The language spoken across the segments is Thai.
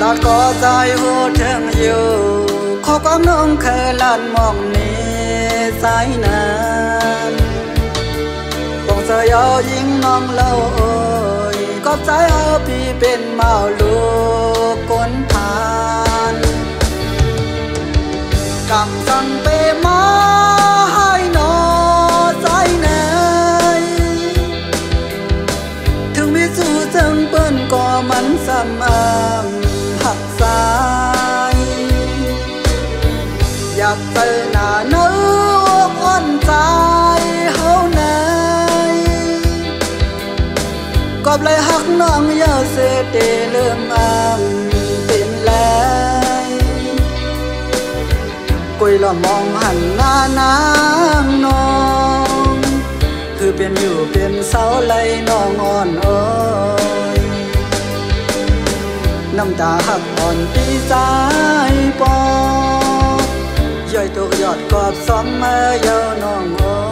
อดก็ใจหัวเทิงอยู่ขอความน้องเคยลันมองนี้สายนานคงเสียยิ่งน้องเล่าโอยก็ใจเอาพี่เป็นเมาลูกคนผ่านกำสั่งไปมาให้นอใจไหนถึงมีสู้จังเปิ้นก็มันซ้ำหักสายอยากเจอหน้าเนื้ออ่อนใจเฮาไหนก็เลยหักน้องอย่าเสียเตเลื่อมเป็นไรกุยละมองหันหน้านางน้องคือเป็นอยู่เป็นเสาไหลน้องอ่อนอ้อยน้ำตาหักอ่อนปีใจปอย่อยตัวยอดกอบซ้อมมาเยาน้องอ้อย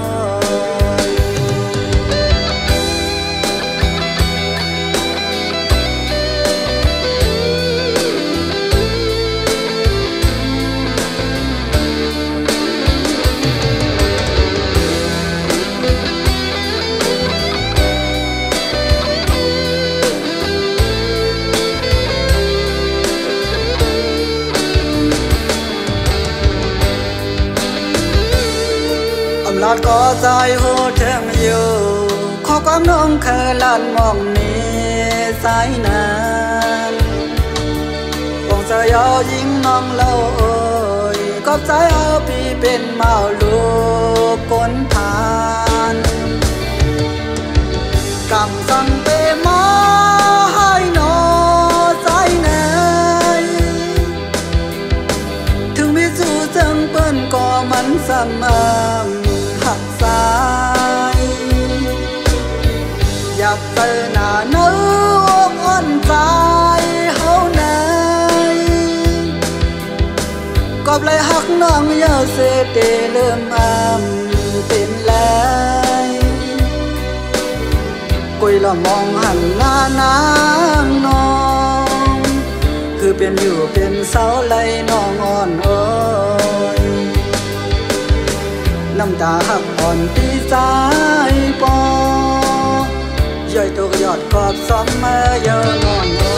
ลอดก็ใจหัวเทิงอยู่ขอความน้องเคยลันมองนี้สายนานคงเสียยิ่งน้องเล่าโอยก็ใจเอาพี่เป็นเมาลูกคนผ่านกำสั่งไปมาให้นอใจไหนถึงมีสู้จังเปิ้นก็มันซ้ำหักสายอยากเจอหน้าเนื้ออ่อนใจเฮาไหนก็เลยหักน้องอย่าเสียเตเลื่อมเป็นไรกุยละมองหันหน้านางน้องคือเป็นอยู่เป็นเสาไหลน้องอ่อนอ้อยน้ำตาหักอ่อนปีใจปอย่อยตัวยอดกอบซ้อมมาเยอะนอน